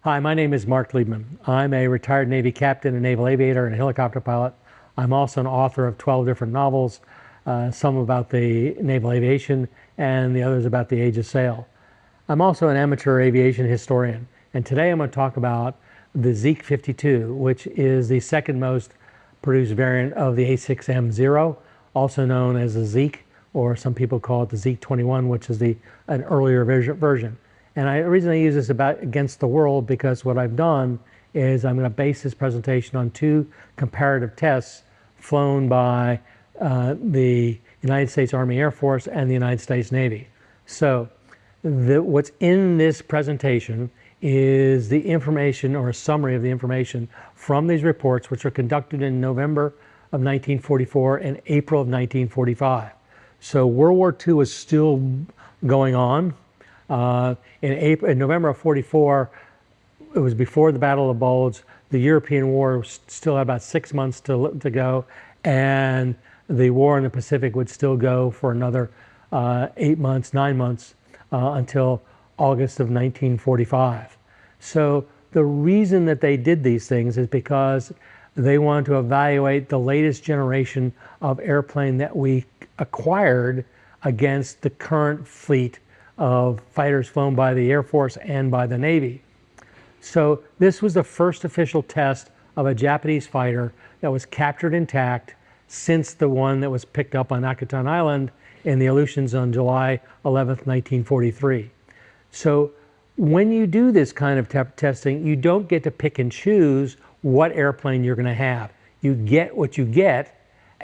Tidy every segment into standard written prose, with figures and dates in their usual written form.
Hi, my name is Mark Liebman. I'm a retired Navy captain, a naval aviator, and a helicopter pilot. I'm also an author of 12 different novels, some about the naval aviation and the others about the age of sail. I'm also an amateur aviation historian, and today I'm going to talk about the Zeke 52, which is the second most produced variant of the A6M Zero, also known as the Zeke, or some people call it the Zeke 21, which is an earlier version. And the reason I use this against the world, because what I've done is I'm going to base this presentation on two comparative tests flown by the United States Army Air Force and the United States Navy. So what's in this presentation is the information, or a summary of the information from these reports, which were conducted in November of 1944 and April of 1945. So World War II was still going on. In November of 44, it was before the Battle of the Bulge. The European War still had about 6 months to go, and the war in the Pacific would still go for another 8 months, 9 months, until August of 1945. So the reason that they did these things is because they wanted to evaluate the latest generation of airplane that we acquired against the current fleet of fighters flown by the Air Force and by the Navy. So this was the first official test of a Japanese fighter that was captured intact since the one that was picked up on Akutan Island in the Aleutians on July 11th, 1943. So when you do this kind of testing, you don't get to pick and choose what airplane you're going to have. You get what you get,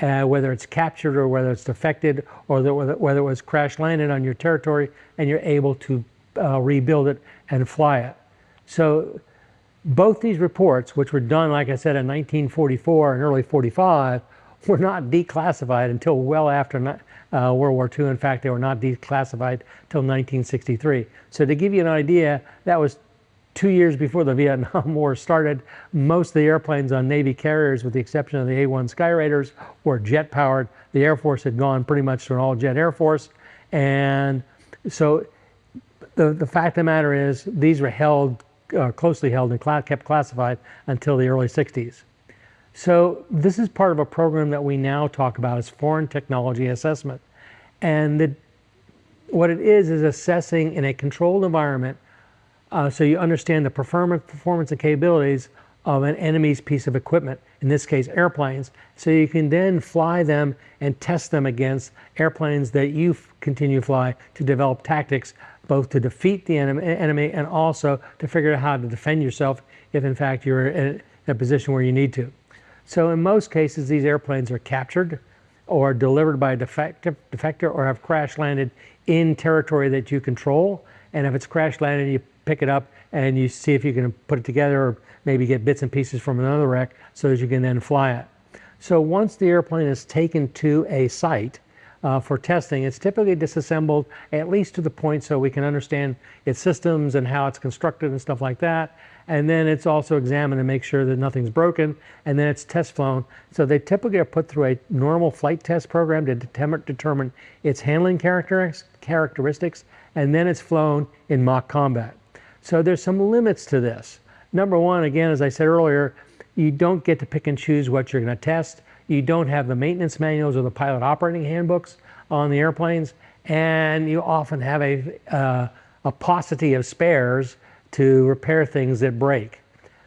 whether it's captured or whether it's defected or whether it was crash landed on your territory, and you're able to rebuild it and fly it. So both these reports, which were done, like I said, in 1944 and early 45, were not declassified until well after World War II. In fact, they were not declassified till 1963. So to give you an idea, that was 2 years before the Vietnam War started. Most of the airplanes on Navy carriers, with the exception of the A-1 Sky Raiders, were jet powered. The Air Force had gone pretty much to an all-jet Air Force. And so the fact of the matter is, these were held, closely held and kept classified until the early 60s. So this is part of a program that we now talk about as foreign technology assessment. And what it is assessing in a controlled environment, so you understand the performance and capabilities of an enemy's piece of equipment, in this case airplanes, so you can then fly them and test them against airplanes that you continue to fly to develop tactics, both to defeat the enemy and also to figure out how to defend yourself if in fact you're in a position where you need to. So in most cases, these airplanes are captured or delivered by a defector or have crash landed in territory that you control. And if it's crash landed, you pick it up and you see if you can put it together, or maybe get bits and pieces from another wreck so that you can then fly it. So once the airplane is taken to a site for testing, it's typically disassembled at least to the point so we can understand its systems and how it's constructed and stuff like that. And then it's also examined to make sure that nothing's broken, and then it's test flown. So they typically are put through a normal flight test program to determine its handling characteristics, and then it's flown in mock combat. So there's some limits to this. Number one, again, as I said earlier, you don't get to pick and choose what you're going to test. You don't have the maintenance manuals or the pilot operating handbooks on the airplanes, and you often have a paucity of spares to repair things that break.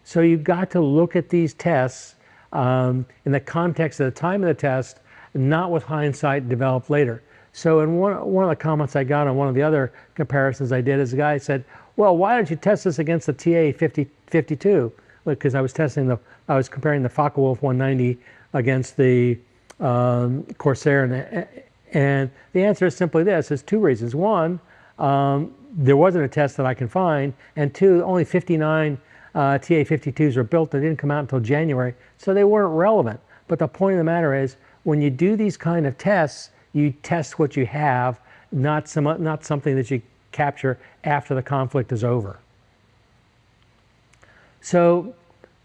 So you've got to look at these tests in the context of the time of the test, not with hindsight developed later. So in one of the comments I got on one of the other comparisons I did is the guy said, well, why don't you test this against the TA-52? Because I was comparing the Focke-Wulf 190 against the Corsair, and the answer is simply this. There's two reasons. One, there wasn't a test that I can find, and two, only 59 TA-52s were built. They didn't come out until January, so they weren't relevant. But the point of the matter is, when you do these kind of tests, you test what you have, not something that you capture after the conflict is over. So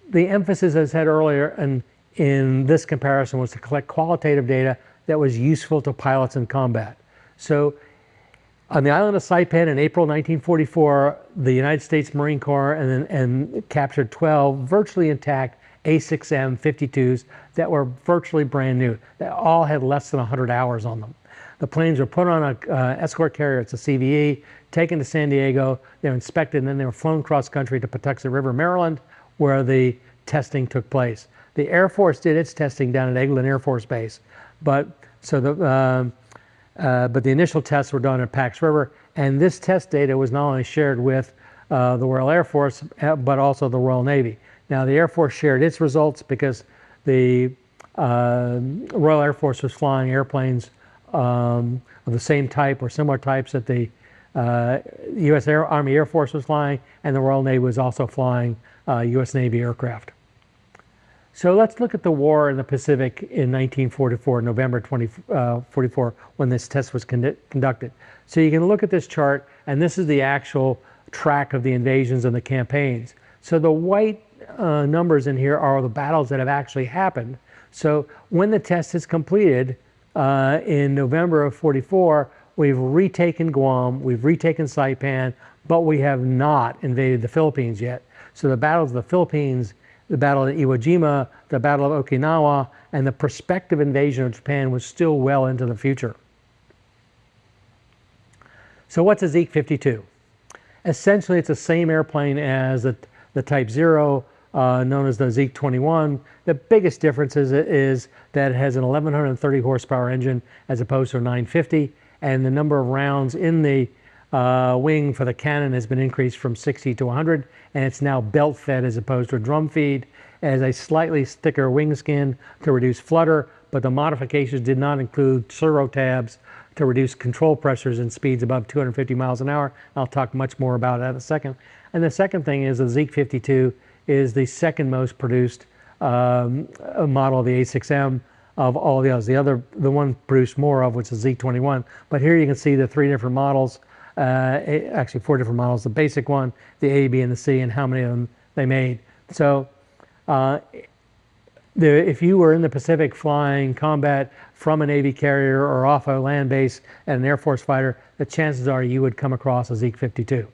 the emphasis, as I said earlier, in this comparison was to collect qualitative data that was useful to pilots in combat. So On the island of Saipan in April 1944, the United States Marine Corps and captured 12 virtually intact A6M 52s that were virtually brand new. They all had less than 100 hours on them. The planes were put on an escort carrier, it's a CVE, taken to San Diego, they were inspected, and then they were flown cross country to Patuxent River, Maryland, where the testing took place. The Air Force did its testing down at Eglin Air Force Base, but the initial tests were done at Pax River, and this test data was not only shared with the Royal Air Force, but also the Royal Navy. Now, the Air Force shared its results because the Royal Air Force was flying airplanes of the same type or similar types that the U.S. Army Air Force was flying, and the Royal Navy was also flying U.S. Navy aircraft. So let's look at the war in the Pacific in 1944, November 1944, when this test was conducted. So you can look at this chart, and this is the actual track of the invasions and the campaigns. So the white numbers in here are the battles that have actually happened. So when the test is completed in November of 44, we've retaken Guam, we've retaken Saipan, but we have not invaded the Philippines yet. So the battles of the Philippines, the Battle of Iwo Jima, the Battle of Okinawa, and the prospective invasion of Japan was still well into the future. So what's a Zeke 52? Essentially, it's the same airplane as the Type Zero, known as the Zeke 21. The biggest difference is that it has an 1130 horsepower engine as opposed to a 950, and the number of rounds in the wing for the cannon has been increased from 60 to 100, and it's now belt fed as opposed to a drum feed. It has a slightly thicker wing skin to reduce flutter, but the modifications did not include servo tabs to reduce control pressures and speeds above 250 miles an hour. I'll talk much more about that in a second. And the second thing is the Zeke 52 is the second most produced model of the A6M of all the others. The one produced more of, which is Zeke 21. But here you can see the three different models, actually four different models, the basic one, the A, B, and the C, and how many of them they made. So if you were in the Pacific flying combat from a Navy carrier or off a land base at an Air Force fighter, the chances are you would come across a Zeke 52.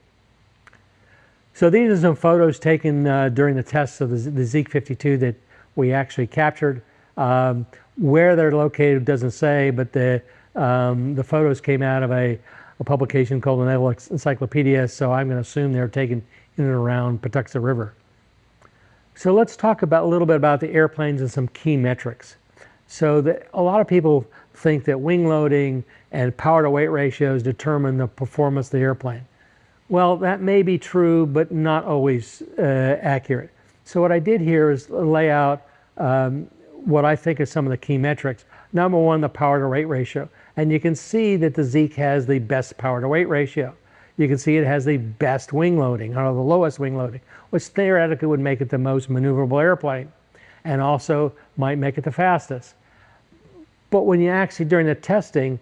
So these are some photos taken during the tests of the Zeke 52 that we actually captured. Where they're located doesn't say, but the photos came out of a publication called the Naval Encyclopedia, so I'm going to assume they're taken in and around Patuxent River. So let's talk a little bit about the airplanes and some key metrics. So a lot of people think that wing loading and power to weight ratios determine the performance of the airplane. Well, that may be true, but not always accurate. So what I did here is lay out what I think are some of the key metrics. Number one, the power to weight ratio. And you can see that the Zeke has the best power to weight ratio. You can see it has the best wing loading, or the lowest wing loading, which theoretically would make it the most maneuverable airplane, and also might make it the fastest. But when you actually, during the testing,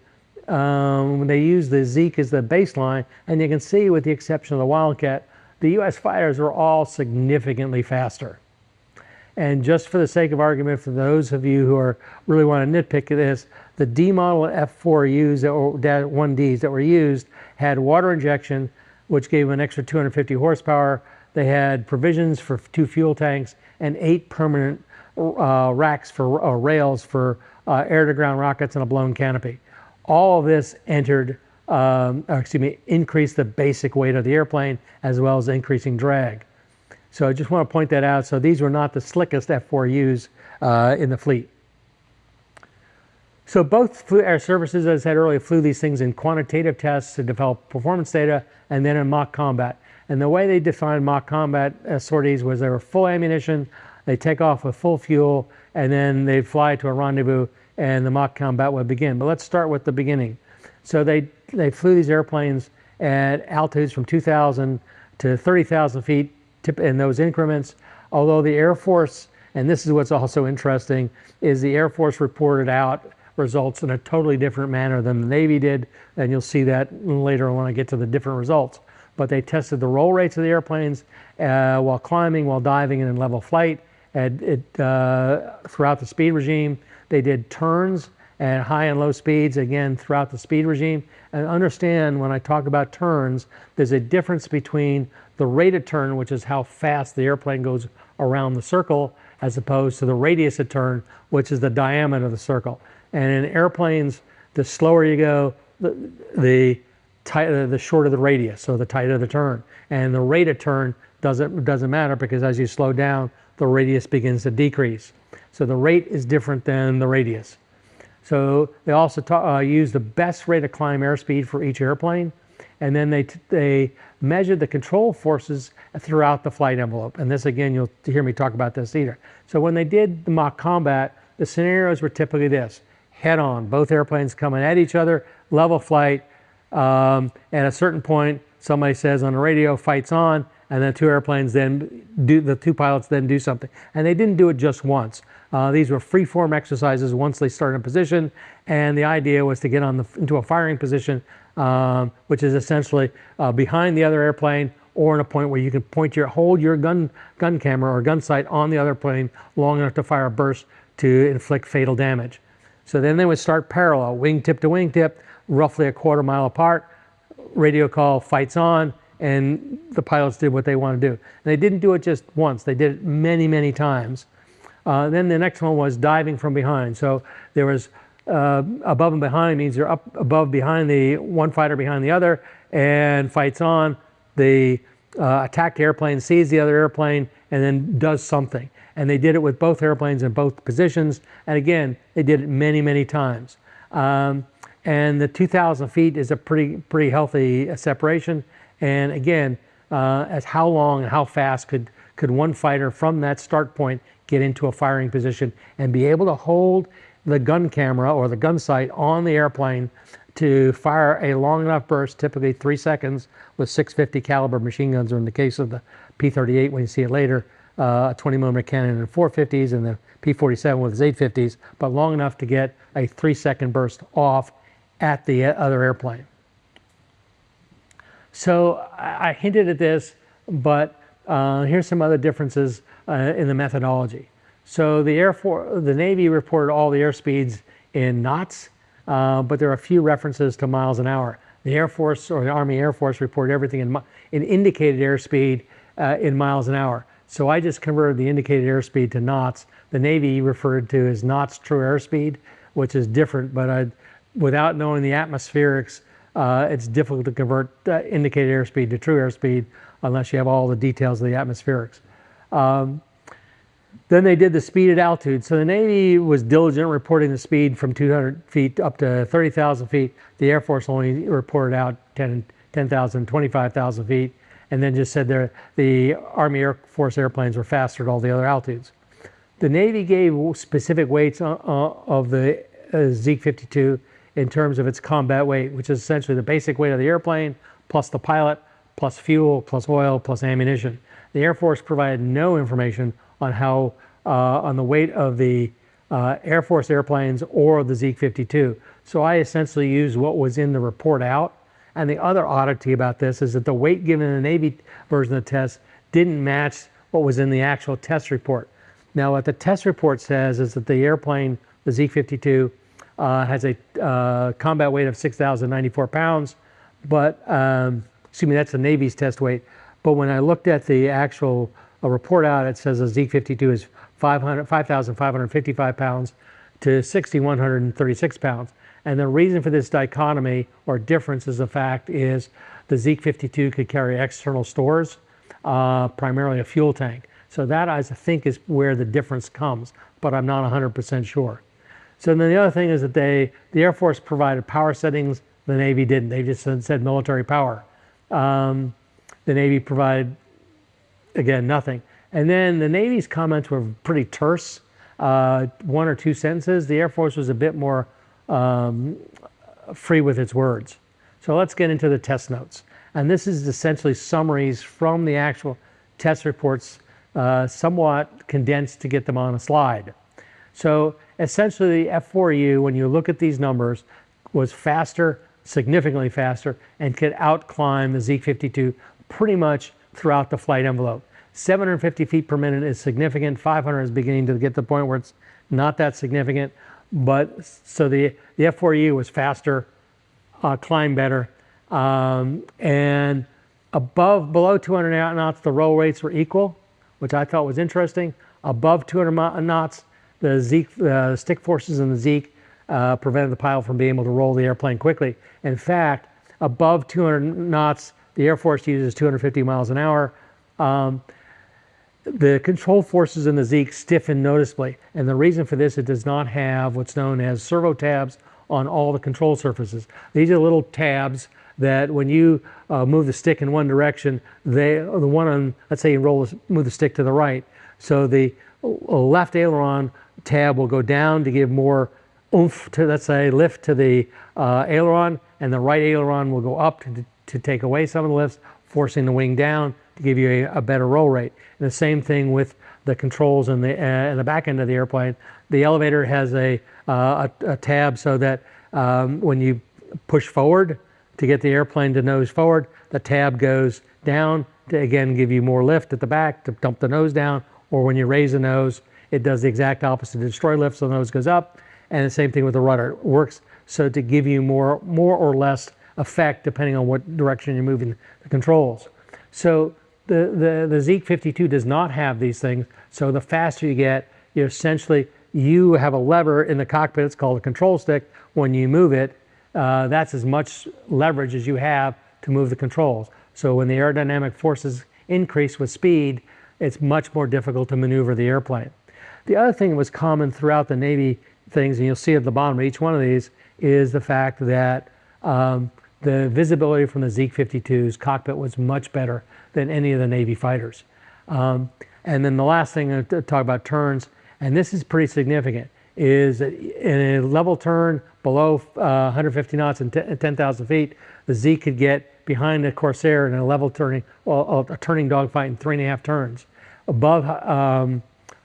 when they use the Zeke as the baseline, and you can see with the exception of the Wildcat, the US fighters are all significantly faster. And just for the sake of argument, for those of you who really want to nitpick this, the D model F4Us, or 1Ds that were used, had water injection, which gave them an extra 250 horsepower. They had provisions for 2 fuel tanks and 8 permanent racks for rails for air-to-ground rockets and a blown canopy. All of this increased the basic weight of the airplane as well as increasing drag. So I just want to point that out. So these were not the slickest F4Us in the fleet. So both air services, as I said earlier, flew these things in quantitative tests to develop performance data, and then in mock combat. And the way they defined mock combat sorties was they were full ammunition, they take off with full fuel, and then they'd fly to a rendezvous, and the mock combat would begin. But let's start with the beginning. So they flew these airplanes at altitudes from 2,000 to 30,000 feet in those increments, although the Air Force, and this is what's also interesting, is the Air Force reported out results in a totally different manner than the Navy did, and you'll see that later when I get to the different results. But they tested the roll rates of the airplanes while climbing, while diving, and in level flight throughout the speed regime. They did turns at high and low speeds, again, throughout the speed regime. And understand when I talk about turns, there's a difference between the rate of turn, which is how fast the airplane goes around the circle, as opposed to the radius of turn, which is the diameter of the circle. And in airplanes, the slower you go, the shorter the radius, so the tighter the turn. And the rate of turn doesn't matter, because as you slow down, the radius begins to decrease. So the rate is different than the radius. So they also use the best rate of climb airspeed for each airplane, and then they measured the control forces throughout the flight envelope. And this, again, you'll hear me talk about this later. So when they did the mock combat, the scenarios were typically this: head on, both airplanes coming at each other, level flight. At a certain point, somebody says on the radio, "Fight's on," and then the two pilots then do something. And they didn't do it just once. These were free-form exercises once they started in position, and the idea was to get into a firing position, which is essentially behind the other airplane, or in a point where you can hold your gun camera or gun sight on the other plane long enough to fire a burst to inflict fatal damage. So then they would start parallel, wingtip to wingtip, roughly a quarter mile apart. Radio call, "Fight's on," and the pilots did what they want to do. And they didn't do it just once; they did it many, many times. Then the next one was diving from behind. So there was above and behind means you're up above behind the one fighter behind the other, and "Fight's on." The attacked airplane sees the other airplane and then does something. And they did it with both airplanes in both positions. And again, they did it many, many times. And the 2,000 feet is a pretty healthy separation. And again, as how long and how fast could one fighter from that start point get into a firing position and be able to hold the gun camera or the gun sight on the airplane to fire a long enough burst, typically 3 seconds, with 650 caliber machine guns, or in the case of the P-38, when you see it later, a 20 millimeter cannon and 450s, and the P-47 with its 850s, but long enough to get a 3-second burst off at the other airplane. So I hinted at this, but here's some other differences in the methodology. So the Navy reported all the airspeeds in knots, but there are a few references to miles an hour. The Air Force, or the Army Air Force, reported everything in indicated airspeed in miles an hour. So I just converted the indicated airspeed to knots. The Navy referred to as knots true airspeed, which is different, but without knowing the atmospherics, it's difficult to convert indicated airspeed to true airspeed unless you have all the details of the atmospherics. Then they did the speed at altitude. So the Navy was diligent reporting the speed from 200 feet up to 30,000 feet. The Air Force only reported out 10,000, 25,000 feet, and then just said the Army Air Force airplanes were faster at all the other altitudes. The Navy gave specific weights of the Zeke 52 in terms of its combat weight, which is essentially the basic weight of the airplane, plus the pilot, plus fuel, plus oil, plus ammunition. The Air Force provided no information on the weight of the Air Force airplanes or the Zeke 52. So I essentially used what was in the report out. And the other oddity about this is that the weight given in the Navy version of the test didn't match what was in the actual test report. Now, what the test report says is that the airplane, the Zeke 52, has a combat weight of 6,094 pounds, but, excuse me, that's the Navy's test weight. But when I looked at the actual report out, it says the Zeke 52 is 5,555 pounds to 6,136 pounds. And the reason for this dichotomy or difference is the the Zeke 52 could carry external stores, primarily a fuel tank. So that, I think, is where the difference comes, but I'm not 100% sure. So then the other thing is that the Air Force provided power settings, the Navy didn't. They just said military power. The Navy provided, again, nothing. And then the Navy's comments were pretty terse, 1 or 2 sentences. The Air Force was a bit more free with its words. So let's get into the test notes. And this is essentially summaries from the actual test reports, somewhat condensed to get them on a slide. So essentially the F4U, when you look at these numbers, was faster, significantly faster, and could outclimb the Zeke 52 pretty much throughout the flight envelope. 750 feet per minute is significant. 500 is beginning to get to the point where it's not that significant. But so the F4U was faster, climbed better, and below 200 knots, the roll rates were equal, which I thought was interesting. Above 200 knots, the Zeke, stick forces in the Zeke prevented the pilot from being able to roll the airplane quickly. In fact, above 200 knots, the Air Force uses 250 miles an hour. The control forces in the Zeke stiffen noticeably, and the reason for this, it does not have what's known as servo tabs on all the control surfaces. These are little tabs that when you move the stick in one direction, the one on, let's say you move the stick to the right, so the left aileron tab will go down to give more oomph to, let's say, lift to the aileron, and the right aileron will go up to take away some of the lifts, forcing the wing down to give you a better roll rate. And the same thing with the controls in the back end of the airplane. The elevator has a tab so that when you push forward to get the airplane to nose forward, the tab goes down to again give you more lift at the back to dump the nose down, or when you raise the nose, it does the exact opposite to destroy lift, so the nose goes up. And the same thing with the rudder. It works so to give you more or less effect depending on what direction you're moving the controls. So the Zeke 52 does not have these things. So the faster you get, you have a lever in the cockpit. It's called a control stick. When you move it, that's as much leverage as you have to move the controls. So when the aerodynamic forces increase with speed, it's much more difficult to maneuver the airplane. The other thing that was common throughout the Navy things, and you'll see at the bottom of each one of these, is the fact that the visibility from the Zeke 52's cockpit was much better than any of the Navy fighters. And then the last thing to talk about turns, and this is pretty significant, is that in a level turn below 150 knots and 10,000 feet, the Zeke could get behind the Corsair in a level turning, a turning dogfight in 3.5 turns. Above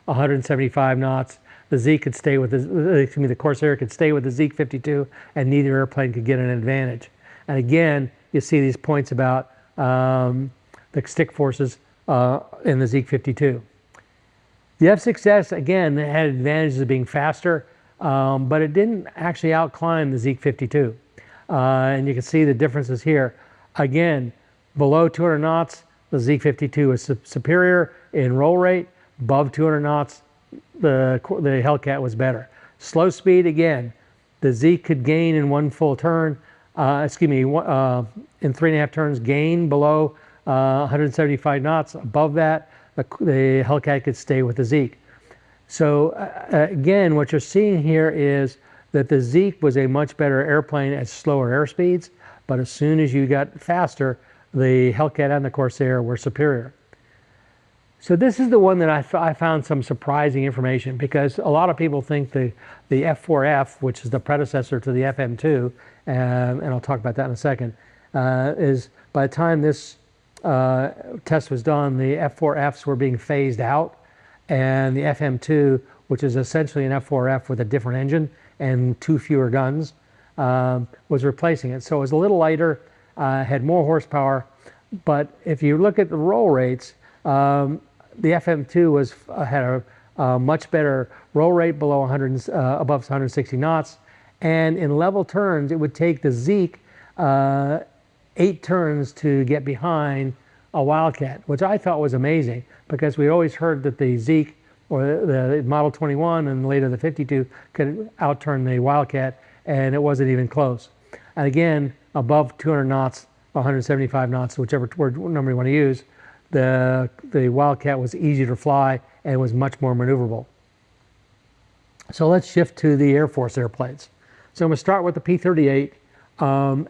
175 knots, the Zeke could stay with the Corsair could stay with the Zeke 52, and neither airplane could get an advantage. And again, you see these points about the stick forces in the Zeke 52. The F6S, again, had advantages of being faster, but it didn't actually outclimb the Zeke 52. And you can see the differences here. Again, below 200 knots, the Zeke 52 is superior in roll rate. Above 200 knots, the Hellcat was better. Slow speed, again, the Zeke could gain in one full turn, in 3.5 turns, gain below 175 knots. Above that, the Hellcat could stay with the Zeke. So again, what you're seeing here is that the Zeke was a much better airplane at slower airspeeds, but as soon as you got faster, the Hellcat and the Corsair were superior. So this is the one that I found some surprising information, because a lot of people think the F4F, which is the predecessor to the FM2, and I'll talk about that in a second, is by the time this test was done, the F4Fs were being phased out, and the FM2, which is essentially an F4F with a different engine and 2 fewer guns, was replacing it. So it was a little lighter, had more horsepower, but if you look at the roll rates, the FM2 had a much better roll rate below above 160 knots, and in level turns, it would take the Zeke 8 turns to get behind a Wildcat, which I thought was amazing, because we always heard that the Zeke, or the Model 21 and later the 52, could outturn the Wildcat, and it wasn't even close. And again, above 200 knots, 175 knots, whichever number you want to use, the Wildcat was easier to fly and was much more maneuverable. So let's shift to the Air Force airplanes. So I'm going to start with the P-38.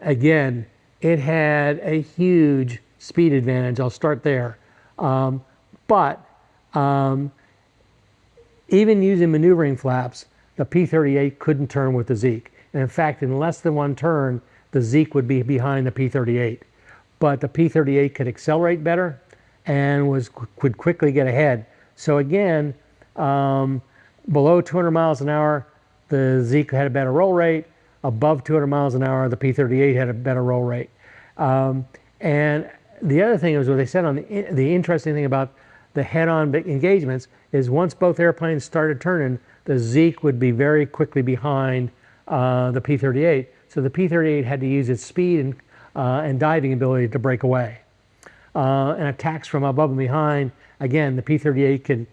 Again, it had a huge speed advantage. I'll start there. But even using maneuvering flaps, the P-38 couldn't turn with the Zeke. And in fact, in less than one turn, the Zeke would be behind the P-38. But the P-38 could accelerate better and could quickly get ahead. So again, below 200 miles an hour, the Zeke had a better roll rate. Above 200 miles an hour, the P-38 had a better roll rate. And the other thing is what they said on the interesting thing about the head-on engagements is once both airplanes started turning, the Zeke would be very quickly behind the P-38. So the P-38 had to use its speed and diving ability to break away. And attacks from above and behind, again, the P-38 could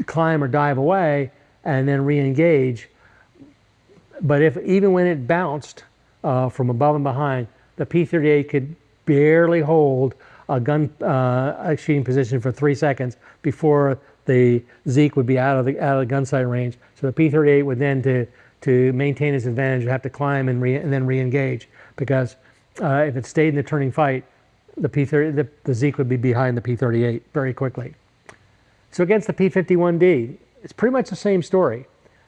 climb or dive away and then re-engage. But even when it bounced from above and behind, the P-38 could barely hold a gun shooting position for 3 seconds before the Zeke would be out of the gun sight range. So the P-38 would then, to maintain its advantage, would have to climb and then re-engage, because if it stayed in the turning fight, the Zeke would be behind the P-38 very quickly. So against the P-51D, it's pretty much the same story.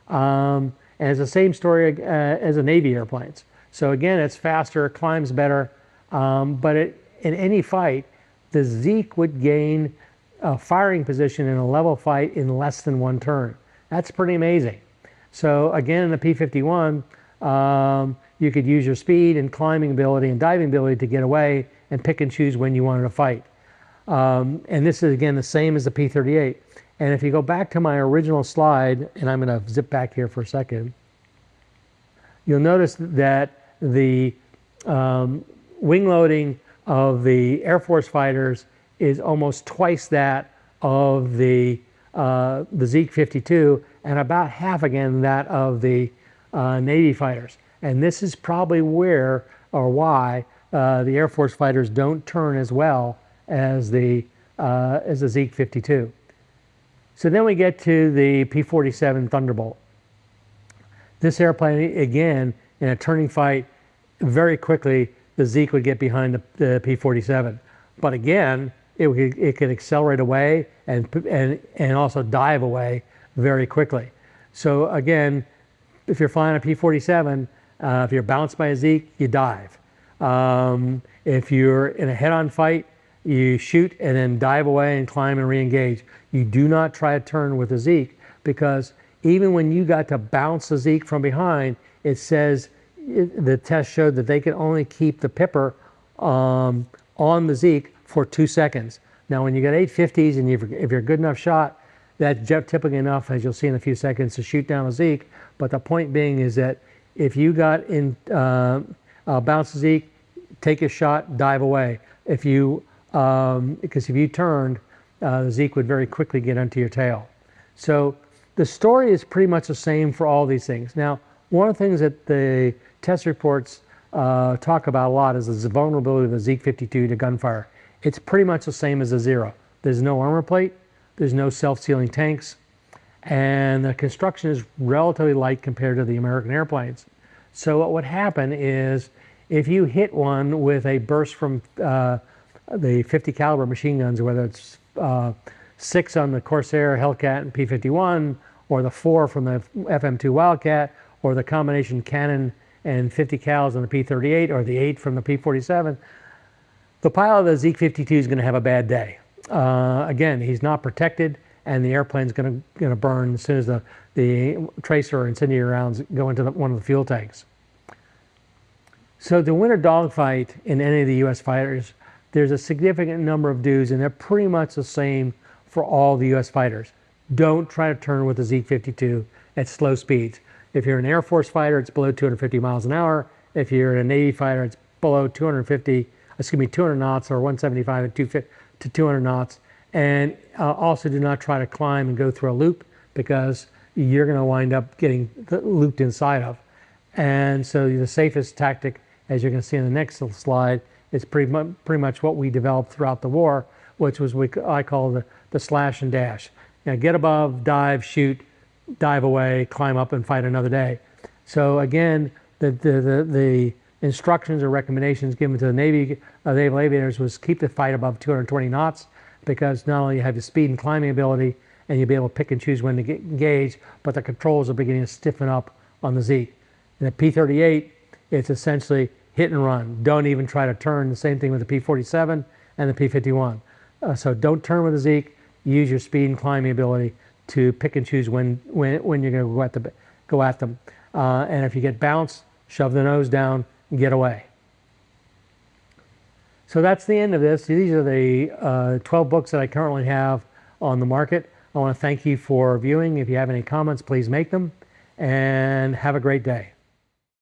And it's the same story as the Navy airplanes. So again, it's faster, climbs better, but in any fight, the Zeke would gain a firing position in a level fight in less than 1 turn. That's pretty amazing. So again, in the P-51, you could use your speed and climbing ability and diving ability to get away and pick and choose when you wanted to fight. And this is, again, the same as the P-38. And if you go back to my original slide, and I'm going to zip back here for a second, you'll notice that the wing loading of the Air Force fighters is almost twice that of the Zeke 52, and about half again that of the Navy fighters. And this is probably where or why the Air Force fighters don't turn as well as the Zeke 52. So then we get to the P-47 Thunderbolt. This airplane, again, in a turning fight, very quickly the Zeke would get behind the P-47. But again, it could accelerate away and also dive away very quickly. So again, if you're flying a P-47, if you're bounced by a Zeke, you dive. If you're in a head-on fight, you shoot and then dive away and climb and re-engage. You do not try to turn with a Zeke, because even when you got to bounce the Zeke from behind, it says the test showed that they could only keep the Pipper on the Zeke for 2 seconds. Now, when you got 850s and if you're a good enough shot, that's typically enough, as you'll see in a few seconds, to shoot down a Zeke. But the point being is that if you got in bounce the Zeke, take a shot, dive away. If you because if you turned, the Zeke would very quickly get onto your tail. So the story is pretty much the same for all these things. Now, one of the things that the test reports talk about a lot is the vulnerability of the Zeke 52 to gunfire. It's pretty much the same as the Zero. There's no armor plate, there's no self-sealing tanks, and the construction is relatively light compared to the American airplanes. So what would happen is, if you hit one with a burst from the 50 caliber machine guns, whether it's 6 on the Corsair, Hellcat, and P-51, or the 4 from the FM2 Wildcat, or the combination cannon and 50 cals on the P-38, or the 8 from the P-47, the pilot of the Zeke 52 is going to have a bad day. Again, he's not protected, and the airplane's going to burn as soon as the tracer or incendiary rounds go into one of the fuel tanks. So to win a dogfight in any of the U.S. fighters, there's a significant number of do's, and they're pretty much the same for all the U.S. fighters. Don't try to turn with the Zeke 52 at slow speeds. If you're an Air Force fighter, it's below 250 miles an hour. If you're a Navy fighter, it's below 200 knots, or 175 to 200 knots. And also do not try to climb and go through a loop, because you're going to wind up getting looped inside of. And so the safest tactic, as you're going to see in the next slide, is pretty much what we developed throughout the war, which was I call the slash and dash. Now, get above, dive, shoot, dive away, climb up, and fight another day. So again, the instructions or recommendations given to the naval aviators was keep the fight above 220 knots, because not only you have the speed and climbing ability, and you'll be able to pick and choose when to get engaged, but the controls are beginning to stiffen up on the Zeke. In the P-38, it's essentially hit and run. Don't even try to turn. The same thing with the P-47 and the P-51. So don't turn with the Zeke. Use your speed and climbing ability to pick and choose when you're going to go at them. And if you get bounced, shove the nose down and get away. So that's the end of this. These are the 12 books that I currently have on the market. I want to thank you for viewing. If you have any comments, please make them, and have a great day.